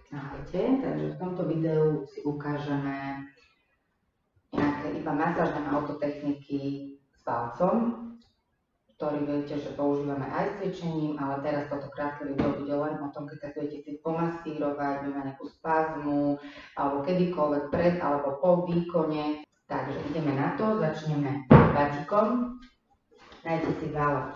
Ahojte, takže v tomto videu si ukážeme nejaké iba masážne autotechniky s palcom, ktorý viete, že používame aj s cvičením, ale teraz toto krátke video bude len o tom, keď sa budete chcieť pomasírovať, má nejakú spazmu, alebo kedykoľvek pred alebo po výkone. Takže ideme na to, začneme batikom. Dajte si válec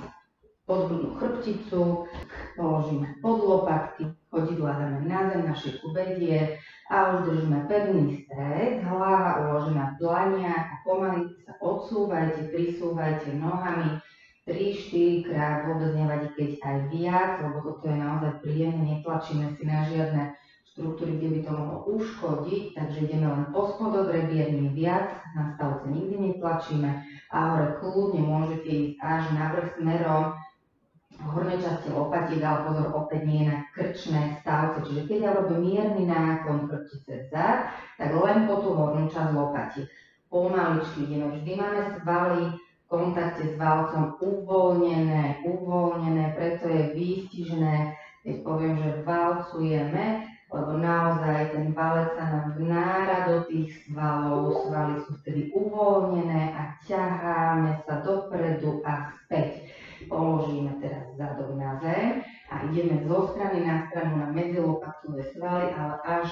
pod hrudnú chrbticu, položíme pod lopatky, chodidlá dáme na zem, na šírku bedier a už držíme pevný stred, hlava uložená v dlaniach a pomaly sa odsúvajte, prisúvajte nohami 3-4 krát, vôbec nevadí, keď aj viac, lebo toto je naozaj príjemné, netlačíme si na žiadne štruktúry, kde by to mohlo uškodiť, takže ideme len po spodok rebier, nie viac, na stavce nikdy netlačíme a hore kľudne môžete ísť až na vrch smerom v hornej časti lopatiek, ale pozor, opäť nie na krčné stavce, čiže keď ja robím mierny náklon chrbtice vzad, tak len po tú hornú časť lopatiek. Pomaličky ideme, vždy máme svaly v kontakte s valcom uvoľnené, preto je výstižné, keď poviem, že valcujeme, lebo naozaj ten valec sa nám vnára do tých svalov, svaly sú vtedy uvoľnené a ťaháme sa dopredu a späť. Položíme teraz zadok na zem a ideme zo strany na stranu na medzilopatkové svaly, ale až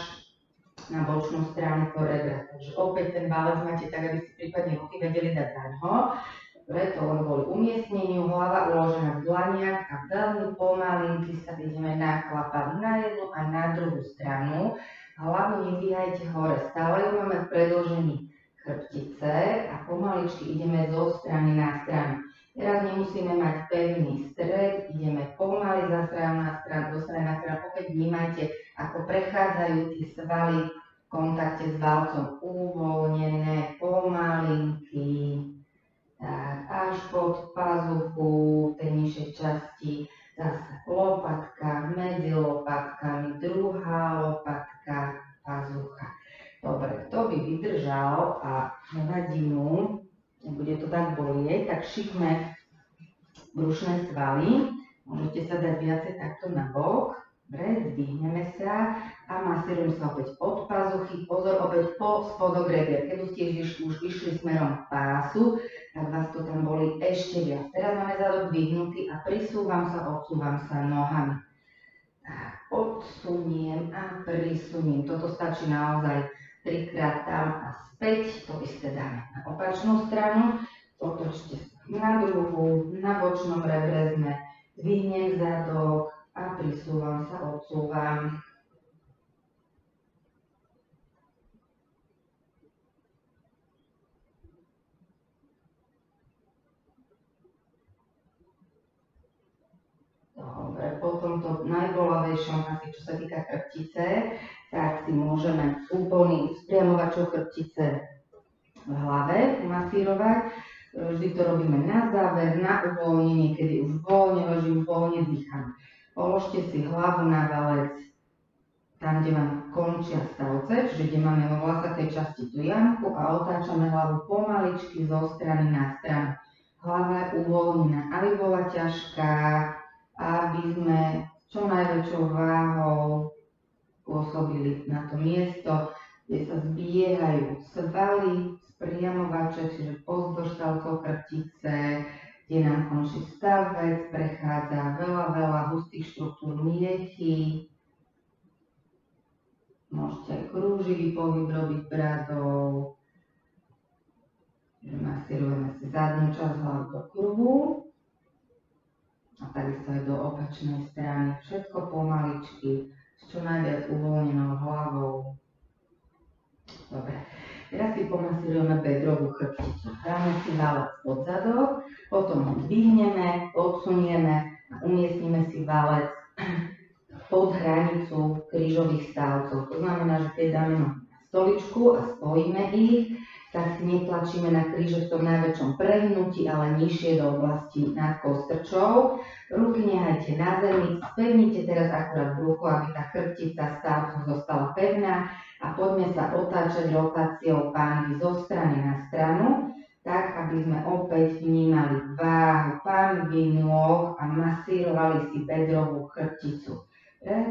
na bočnú stranu po rebra. Takže opäť ten valec máte tak, aby ste prípadne ruky vedeli dať za ňoho. Preto len kvôli umiestneniu, hlava uložená v dlaniach a veľmi pomalinky sa ideme naklapať na jednu a na druhú stranu. Hlavu nedvíhajte hore, stále ju máme v predĺžení chrbtice a pomaličky ideme zo strany na stranu. Teraz nemusíme mať pevný stred, ideme pomaly za stranu na stranu, zo strany na stranu. Opäť vnímajte, ako prechádzajú tie svaly v kontakte s valcom uvoľnené, pomalinky, tak až pod pazuchu, v tej nižšej časti, zase lopatka, medzi lopatkami, druhá lopatka, pazucha. Dobre, kto by vydržal a nevadí mu, nebude to tak bolieť, tak šikme brušné svaly. Môžete sa dať viacej takto na bok. Dobre, zdvihneme sa a masírujem sa opäť od pazuchy. Pozor, opäť po spodok rebier. Keď ste už išli smerom k pásu, tak vás to tam boli ešte viac. Teraz máme zadok dvihnutý a prisúvam sa, odsúvam sa nohami. Tak, odsuniem a prisuniem. Toto stačí naozaj 3-krát tam a späť, to isté dáme na opačnú stranu, otočte sa na druhú, na bočnom rebre sme, zdvihnem zadok a prisúvam sa, odsúvam. Dobre, po tomto najbolavejšom, asi čo sa týka chrbtice, tak si môžeme úplný spriamovačov chrbtice v hlave masírovať. Vždy to robíme na záver, na uvoľnenie, kedy už voľne ležím, voľne dýcham. Položte si hlavu na valec tam, kde vám končia stavce, čiže kde máme vo vlasatej časti tú jamku a otáčame hlavu pomaličky zo strany na stranu. Hlava je uvoľnená, aby bola ťažká, aby sme čo najväčšou váhou pôsobili na to miesto, kde sa zbiehajú svaly, spriamovače, čiže pozdĺž stavcov chrbtice, kde nám končí stavec, prechádza veľa hustých štruktúr miechy. Môžete aj krúživý pohyb robiť bradou. Masírujeme si zadnú časť hlavy do kruhu. A takisto aj do opačnej strany. Všetko pomaličky, s čo najviac uvoľnenou hlavou. Dobre, teraz si pomasírujeme bedrovú chrbticu. Dáme si valec pod zadok, potom ho zdvihneme, odsunieme a umiestnime si valec pod hranicu krížových stavcov. To znamená, že keď dáme na stoličku a spojíme ich, tak si netlačíme na kríže v tom najväčšom prehnutí, ale nižšie do oblasti nad kostrčou. Ruky nehajte na zemi, spevnite teraz akurát brucho, aby tá chrbtica stavcov zostala pevná a poďme sa otáčať rotáciou pánvy zo strany na stranu, tak aby sme opäť vnímali váhu pánvy nôh a masírovali si bedrovú chrbticu.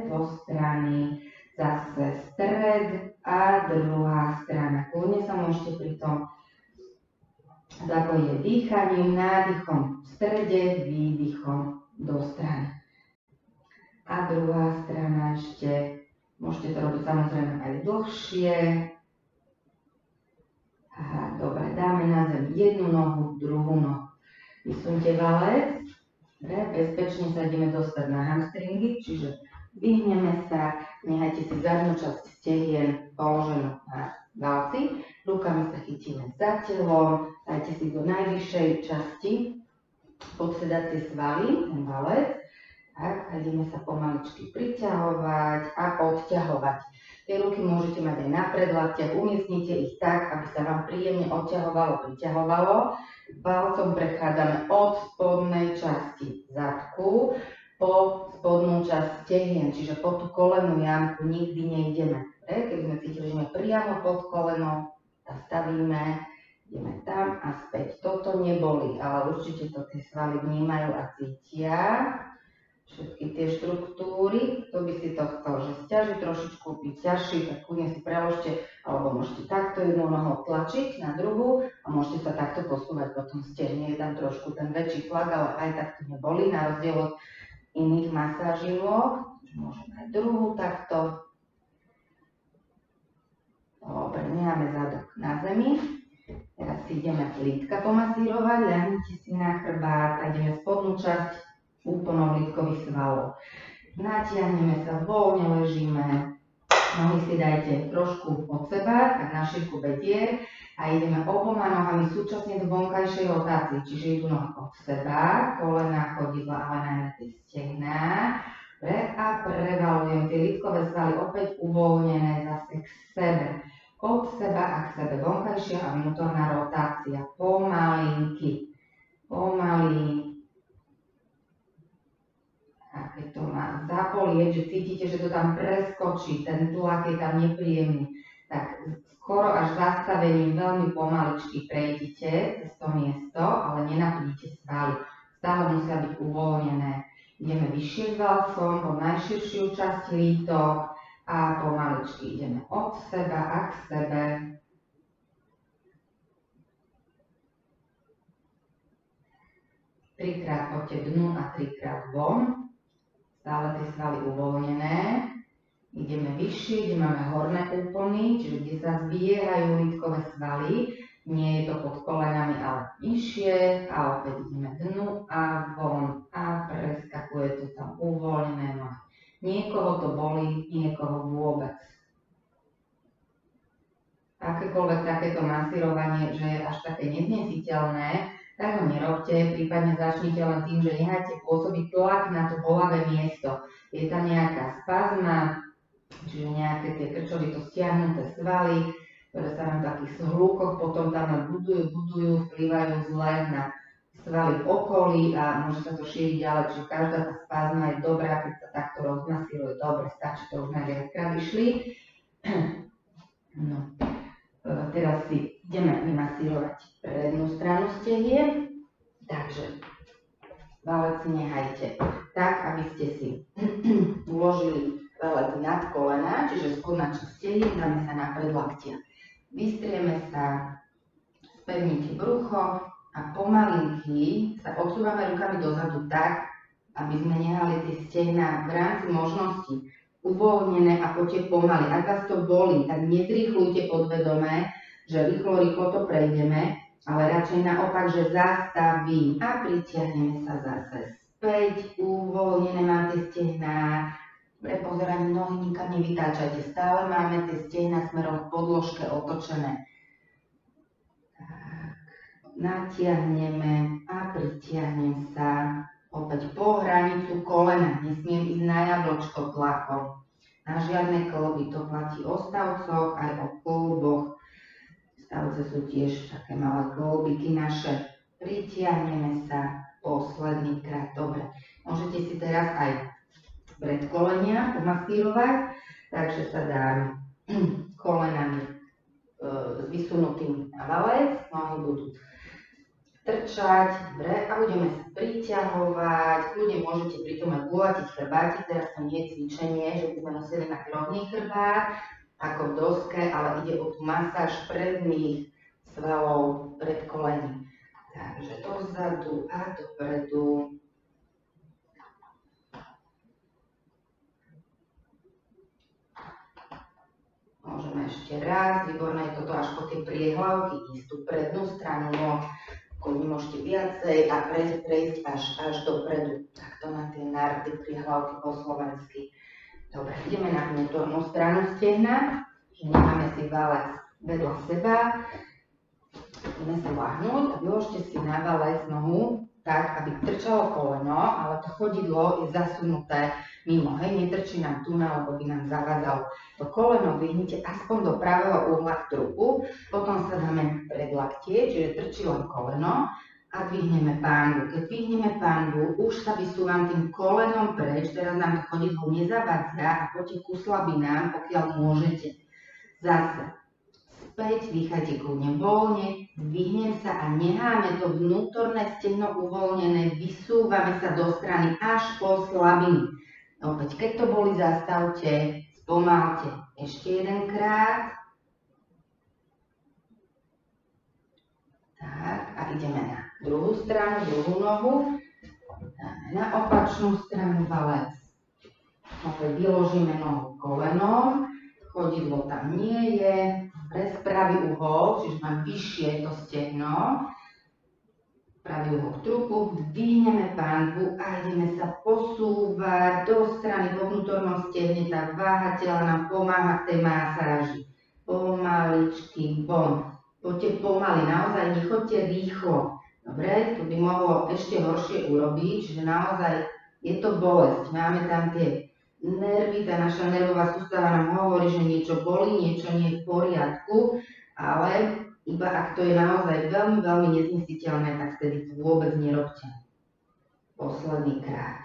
Do strany, zase stred a druhá strana. Kľudne sa môžete pri tom zapojiť dýchaním, nádychom v strede, výdychom do strany. A druhá strana ešte, môžete to robiť samozrejme aj dlhšie. Aha, dobre, dáme na zem jednu nohu, druhú nohu. Vysunte valec. Bezpečne sa ideme dostať na hamstringy, čiže vyhneme sa, nechajte si zadnú časť stehien položenú na valci, rukami sa chytíme za telom, dajte si do najvyššej časti podsedacie svaly, ten valec, tak, a ideme sa pomaličky priťahovať a odťahovať. Tie ruky môžete mať aj na predlaktiach, umiestnite ich tak, aby sa vám príjemne odťahovalo, priťahovalo. Palcom prechádzame od spodnej časti zadku po spodnú časť stehien, čiže po tú kolenú jamku nikdy nejdeme. Keby sme cítili, že sme priamo pod koleno, zastavíme, ideme tam a späť. Toto neboli, ale určite to tie svaly vnímajú a cítia. Všetky tie štruktúry, kto by si to chcel, že stiažiť trošičku, byť ťažší, tak kľudne si preložte, alebo môžete takto jednou nohou tlačiť na druhú a môžete sa takto posúvať po tom stehne. Je tam trošku ten väčší tlak, ale aj tak to nebolí, na rozdiel od iných masáží nôh. Môžeme aj druhú takto. Dobre, necháme zadok na zemi. Teraz si ideme lítka pomasírovať, ľahnite si na chrbát a ideme spodnú časť úponou lítkových svalov. Natiahneme sa, voľne ležíme, nohy si dajte trošku od seba, tak na šírku bedier a ideme oboma nohami súčasne do vonkajšej rotácie, čiže idú nohy od seba, kolena, chodidla, ale najmä tie stehná. A prevalujem tie lítkové svaly opäť uvoľnené zase k sebe. Od seba a k sebe, vonkajšia a vnútorná rotácia, pomalinky, pomaly. A keď to má zabolieť, že cítite, že to tam preskočí, ten tlak je tam nepríjemný, tak skoro až zastavením veľmi pomaličky prejdite cez to miesto, ale nenapnite svaly. Stále musia byť uvoľnené. Ideme vyššie s valcom, po najširšiu časť lítok a pomaličky ideme od seba a k sebe. Trikrát poďte dnu a trikrát von. Stále tie svaly uvoľnené. Ideme vyššie, kde máme horné úpony, čiže kde sa zbiehajú lítkové svaly. Nie je to pod kolenami, ale nižšie. A opäť ideme dnu a von a preskakuje to tam uvoľnené nohy. Niekoho to bolí, niekoho vôbec. Akékoľvek takéto masírovanie, že je až také neznesiteľné, tak ho nerobte, prípadne začnite len tým, že nechajte pôsobiť tlak na to bolavé miesto. Je tam nejaká spazma, čiže nejaké tie krčovito stiahnuté svaly, ktoré sa nám v takých zhlúkoch potom tam budujú, vplyvajú zle na svaly v okolí a môže sa to šíriť ďalej, čiže každá tá spazma je dobrá, keď sa takto rozmasíruje. Dobre, stačí to, už na viackrát vyšli. No. Teraz si ideme vymasírovať prednú stranu stehien, takže valec nechajte tak, aby ste si uložili valec nad kolena, čiže spodná časť stehien, dáme sa na predlaktia. Vystrieme sa, spevnite brucho a pomalinky sa odsúvame rukami dozadu tak, aby sme nehali tie stehná v rámci možností uvoľnené a poďte pomaly. Ak vás to bolí, tak nezrýchlujte podvedome, že rýchlo to prejdeme, ale radšej naopak, že zastavím a pritiahneme sa zase späť, uvoľnené máte stehná. Pre pozeranie nohy nikam nevytáčajte, stále máme tie stehná smerom k podložke otočené. Tak, natiahneme a pritiahnem sa. Opäť po hranicu kolena, nesmiem ísť na jablčko tlakom. Na žiadne kĺby, to platí o stavcoch aj o kĺboch. Stavce sú tiež také malé kĺbiky naše. Pritiahneme sa posledný krát. Dobre, môžete si teraz aj predkolenia pomasírovať, takže sa dáme kolenami s vysunutými na valec, nohy budú trčať, dobre, a budeme sa priťahovať, kľudne môžete pri tom aj gulatiť chrbátik, teraz to nie je cvičenie, že by sme nosili na rovný chrbát, ako v doske, ale ide o tú masáž predných svalov pred kolení. Takže dozadu a dopredu. Môžeme ešte raz, výborné je toto až po tie priehlavky, ísť tú prednú stranu nôh, kľudne môžete viacej a prejsť až dopredu. Takto na tie narty, priehlavky po slovensky. Dobre, ideme na vnútornú stranu stehna, že necháme si valec vedľa seba. Ideme sa ľahnúť a vyložte si na valec nohu tak, aby trčalo koleno, ale to chodidlo je zasunuté mimo. Hej, netrčí nám tu, lebo by nám zavádzalo. To koleno vyhnite aspoň do pravého uhla trupu, potom sa dáme pred laktie, čiže trčí len koleno a dvihneme pánvu. Keď dvihneme pánvu, už sa vysúvam tým kolenom preč, teraz nám to chodidlo nezavadzia a poďte ku slabinám, pokiaľ môžete. Zase. Späť, dýchajte kľudne voľne, zdvihnem sa a necháme to vnútorné stehno uvoľnené, vysúvame sa do strany až po slabiny. Opäť, keď to boli, zastavte, spomalte. Ešte jedenkrát. Tak, a ideme na druhú stranu, druhú nohu. Dáme na opačnú stranu valec. Opäť vyložíme nohu kolenom. Chodidlo tam nie je, bez pravý uhol, čiže mám vyššie to stehno, pravý uhol k trupu, dvihneme pánvu a ideme sa posúvať do strany vo vnútornom stehne, tá váha tela nám pomáha v tej masáži. Pomaličky, von. Poďte pomaly, naozaj nechoďte rýchlo. Dobre, to by mohlo ešte horšie urobiť, čiže naozaj je to bolesť, máme tam tie nervy, tá naša nervová sústava nám hovorí, že niečo bolí, niečo nie je v poriadku, ale iba ak to je naozaj veľmi, veľmi neznesiteľné, tak vtedy to vôbec nerobte. Posledný krát.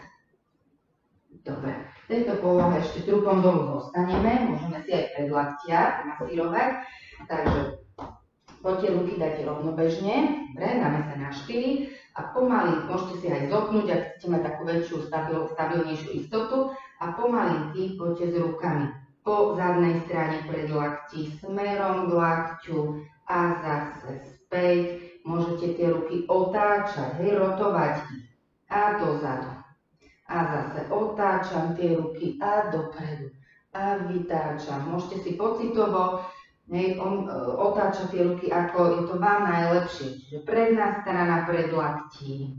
Dobre, v tejto polohe ešte trupom dolu zostaneme, môžeme si aj predlaktia masírovať, takže poďte ruky dať rovnobežne, dobre, dáme sa na 4 a pomaly môžete si aj zopnúť, ak chcete mať takú väčšiu, stabilnejšiu istotu a pomalinky poďte s rukami po zadnej strane predlakti smerom k lakťu a zase späť. Môžete tie ruky otáčať, hej, rotovať ich a dozadu. A zase otáčam tie ruky a dopredu a vytáčam. Môžete si pocitovo otáčať tie ruky, ako je to vám najlepšie. Čiže predná strana predlaktí,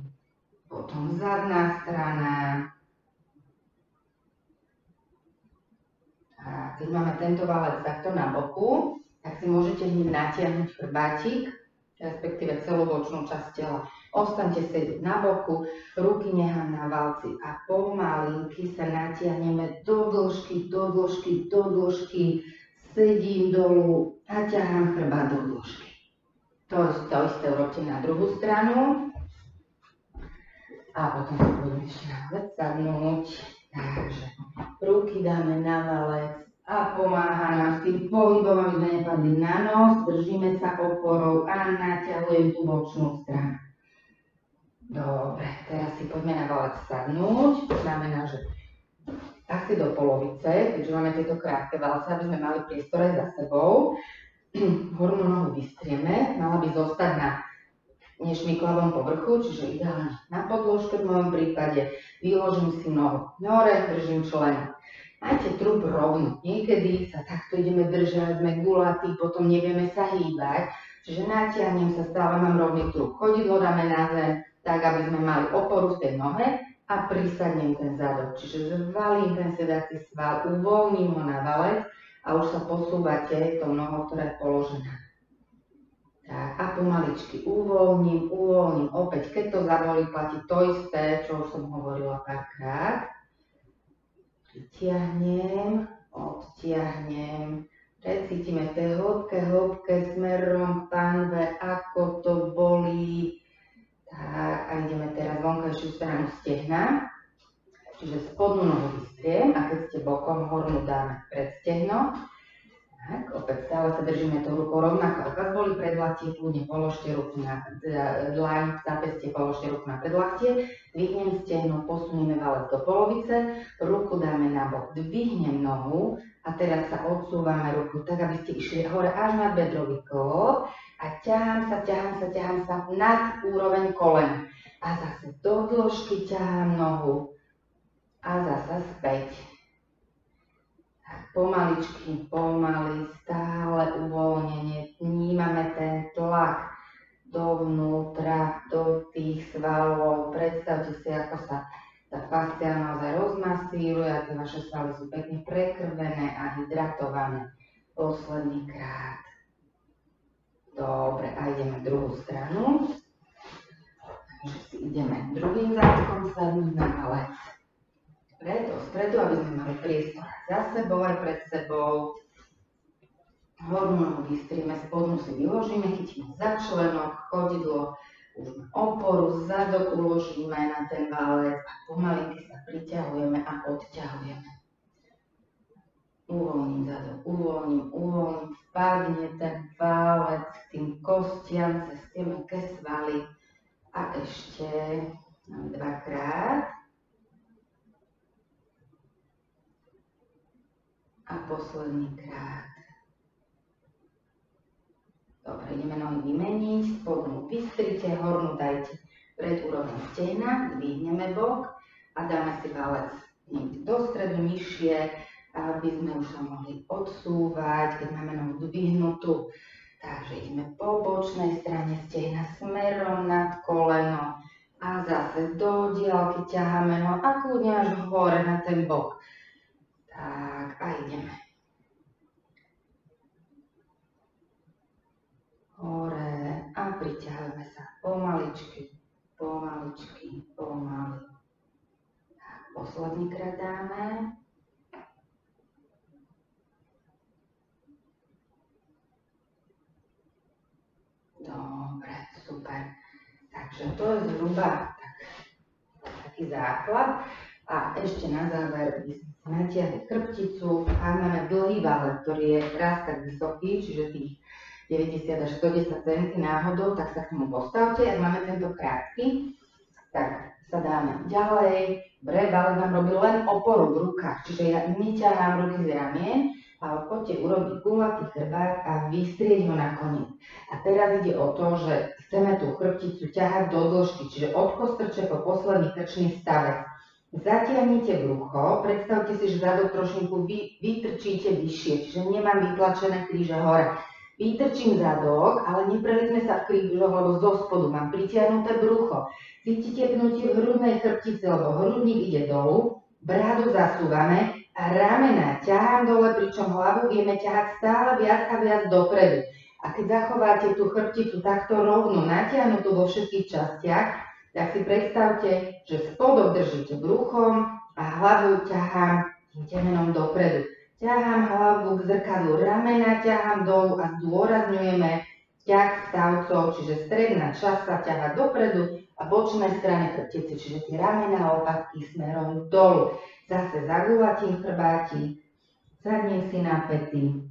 potom zadná strana. A keď máme tento valec takto na boku, tak si môžete hneď natiahnuť chrbátik, respektíve celú bočnú časť tela. Ostaňte sedieť na boku, ruky nechám na valci a pomalinky sa natiahneme do dĺžky, do dĺžky, do dĺžky. Sedím dolu a ťahám chrbát do dĺžky. To isté urobte na druhú stranu. A potom sa budeme ešte na valec sadnúť. Takže ruky dáme na valec a pomáha nám s tým pohybom, aby sme nepadli na nos. Držíme sa oporou a naťahujem tú bočnú stranu. Dobre, teraz si poďme na valec sadnúť. To znamená, že asi do polovice, keďže máme tieto krátke valce, aby sme mali priestor aj za sebou. Hornú nohu vystrieme, mala by zostať na nešmiklavom povrchu, čiže ideálne na podložke v mojom prípade. Vyložím si nohu hore, držím členom. Majte trup rovno. Niekedy sa takto ideme držať, sme gulatí, potom nevieme sa hýbať. Čiže natiahnem sa, stále mám rovný trup. Chodidlo dáme na zem, tak aby sme mali oporu v tej nohe a prisadnem ten zadok. Čiže zvalím ten sedací sval, uvoľním ho na valec a už sa posúvate tou nohou, ktorá je položená. Tak, a pomaličky uvoľním, opäť, keď to zabolí, platí to isté, čo už som hovorila párkrát. Pritiahnem, odtiahnem, precítime v tej hĺbke smerom k pánve, ako to bolí. Tak, a ideme teraz vonkajšiu stranu stehna, čiže spodnú nohu vystriem a keď ste bokom, hornú dáme pred stehno. Tak, opäť stále sa držíme tou rukou rovnako. Ak vás boli predlaktie, kľudne položte ruku na dlaň, zápestie, položte ruku na predlaktie, dvihnem stehno, posunieme valec do polovice, ruku dáme na bok, dvihnem nohu a teraz sa odsúvame ruku tak, aby ste išli hore až na bedrový klop a ťahám sa nad úroveň kolena. A zase do dĺžky ťahám nohu a zasa späť. Pomaličky, pomaly, stále uvoľnenie, vnímame ten tlak dovnútra, do tých svalov. Predstavte si, ako sa tá fascia naozaj rozmasíruje a tie vaše svaly sú pekne prekrvené a hydratované. Posledný krát. Dobre, a ideme druhú stranu. Takže si ideme druhým zadkom sadnúť na valec. Preto spredu, aby sme mali priestor za sebou aj pred sebou. Hornú nohu vystrieme, spodnú si vyložíme, chytíme za členok, chodidlo, už na oporu, zadok uložíme na ten valec a pomalinky sa priťahujeme a odťahujeme. Uvoľním zadok, uvoľním, vpadne ten valec k tým kostiam cez tie mäkké svaly. A ešte dvakrát. A posledný krát. Dobre, ideme nohy vymeniť, spodnú vystrite, hornú dajte pred úroveň stehna, dvihneme bok a dáme si valec do stredu nižšie, aby sme už sa mohli odsúvať, keď máme nohu dvihnutú. Takže ideme po bočnej strane stehna smerom nad koleno a zase do diaľky ťaháme nohu a kľudne až hore na ten bok. Tak, a ideme. Hore a priťahujeme sa pomaličky, pomaly. Tak, posledný krát dáme. Dobre, super. Takže to je zhruba taký základ. A ešte na záver by sme natiahli chrbticu a máme dlhý valec, ktorý je raz tak vysoký, čiže tých 90 až 110 cm náhodou, tak sa k tomu postavte. Ak máme tento krátky, tak sa dáme ďalej. Valec nám robí len oporu v rukách, čiže ja neťahám ruky z ramien, ale poďte urobiť gulatý chrbát a vystrieť ho na koniec. A teraz ide o to, že chceme tú chrbticu ťahať do dĺžky, čiže od kostrče po posledný krčný stavec. Zatiahnite brucho, predstavte si, že zadok trošinku vytrčíte vyššie, čiže nemám vytlačené kríže hore. Vytrčím zadok, ale neprelizme sa v krížoch, lebo zo spodu mám pritiahnuté brucho. Cítite pnutie v hrudnej chrbtici, lebo hrudník ide dolu, bradu zasúvame a ramena ťahám dole, pričom hlavu vieme ťahať stále viac a viac dopredu. A keď zachováte tú chrbticu takto rovnú, natiahnutú vo všetkých častiach, tak si predstavte, že spodok držíte bruchom a hlavu ťahám tým temenom dopredu. Ťahám hlavu k zrkadlu ramena, ťahám dolu a zdôrazňujeme ťah stavcov, čiže stredná časť sa ťaha dopredu a bočné strany chrbtice, čiže tie ramena a lopatky smerom dolu. Zase zagulatím chrbátik, sadnem si na päty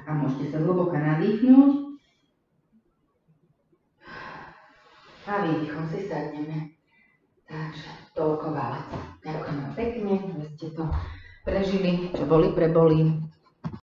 a môžete sa hlboko nadýchnúť. A výdychom si sadneme. Takže toľko valec. Ďakujem pekne, že ste to prežili, čo boli, preboli.